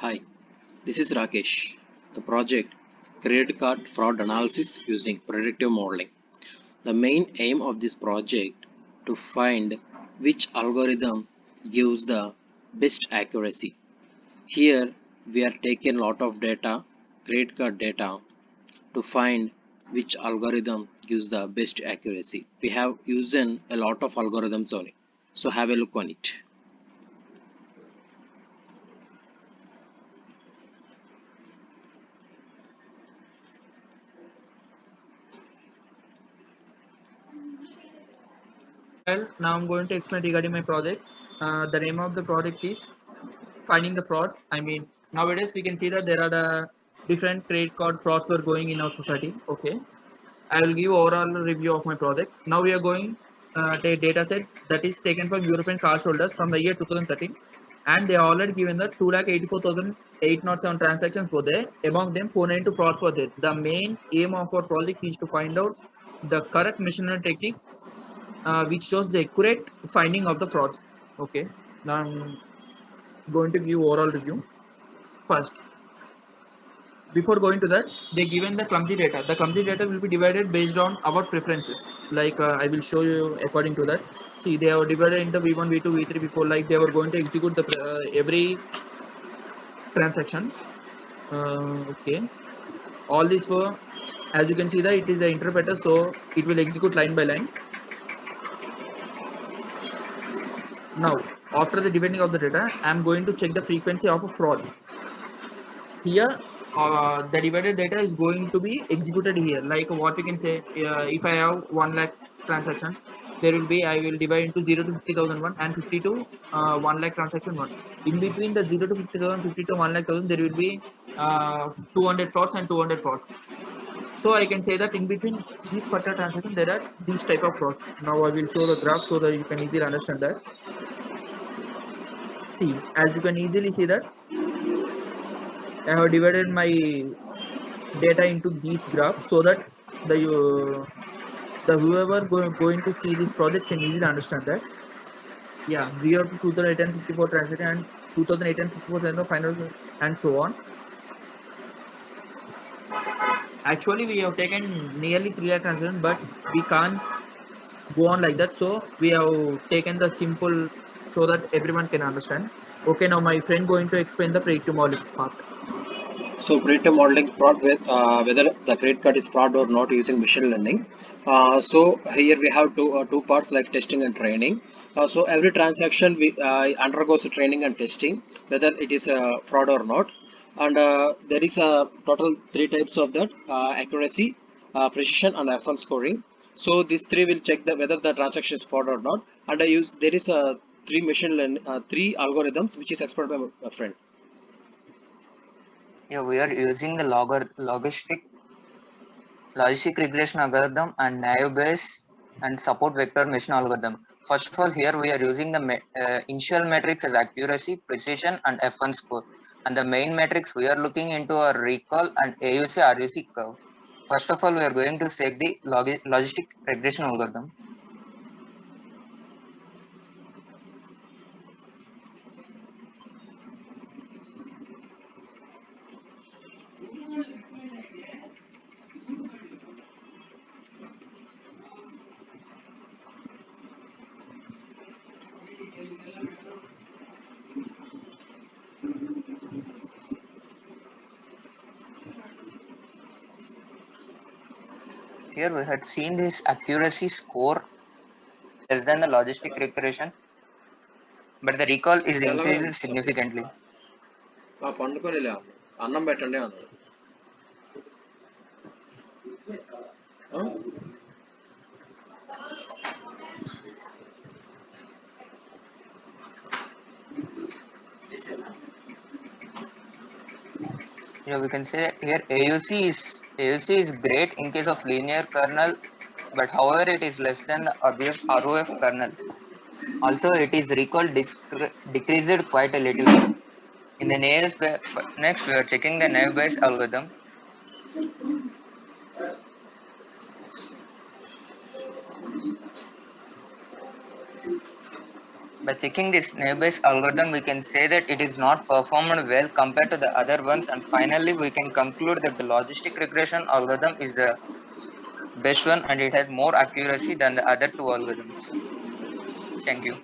Hi, this is Rakesh. The project Credit Card Fraud Analysis using Predictive Modeling. The main aim of this project to find which algorithm gives the best accuracy. Here we are taking lot of data, credit card data to find which algorithm gives the best accuracy. We have used a lot of algorithms on it. So have a look on it. Well, now I'm going to explain regarding my project. The name of the project is Finding the Frauds. I mean, nowadays we can see that there are the different credit card frauds were going in our society. Okay, I will give overall review of my project. Now we are going the data set that is taken from European card holders from the year 2013, and they already given the 2,84,807 transactions were there. Among them, 492 frauds were there. The main aim of our project is to find out the correct machine learning technique which shows the accurate finding of the frauds. Okay, now I'm going to give overall review first. Before going to that, they given the clumsy data. The clumsy data will be divided based on our preferences. Like I will show you according to that. See, they are divided into V1, V2, V3, V4. Like they were going to execute the every transaction. Okay, all these were, as you can see that it is the interpreter, so it will execute line by line. Now, after the dividing of the data, I am going to check the frequency of a fraud. Here the divided data is going to be executed here, like what we can say, if I have 1 lakh transaction, there will be, I will divide into 0 to 50,001 and 50 to 1 lakh transaction 1. In between the 0 to 50,000, 50 to 1 lakh thousand, there will be 200 frauds and 200 frauds. So I can say that in between these particular transaction there are these type of frauds. Now I will show the graph so that you can easily understand that. See, as you can easily see that I have divided my data into these graphs so that the whoever going to see this project can easily understand that. Yeah, 0 to 2008 transaction and 2008 final and so on. Actually, we have taken nearly 3 lakh transaction, but we can't go on like that. So we have taken the simple so that everyone can understand. Okay, now my friend going to explain the predictive modeling part. So predictive modeling fraud with whether the credit card is fraud or not using machine learning. So here we have two parts like testing and training. So every transaction we undergoes a training and testing whether it is fraud or not. And there is a total three types of that accuracy, precision, and F1 scoring. So these three will check the whether the transaction is fraud or not. And I use there is a three machine learning three algorithms which is explained by my friend. Yeah, we are using the logistic regression algorithm and naive Bayes and support vector machine algorithm. First of all, here we are using the initial metrics as accuracy, precision, and F1 score. And the main metrics we are looking into are recall and AUC RUC curve. First of all, we are going to take the logistic regression algorithm. Here we had seen this accuracy score less than the logistic regression, but the recall is increased significantly. పండుకోలే అన్నం పెట్టండి అన్నాడు ఆ? Yeah, we can say here AUC is great in case of linear kernel, but however it is less than the obvious ROF kernel. Also, it is recall decreased quite a little. In the next we are checking the naive Bayes algorithm. By checking this naive-Bayes algorithm, we can say that it is not performed well compared to the other ones, and finally, we can conclude that the logistic regression algorithm is the best one and it has more accuracy than the other two algorithms. Thank you.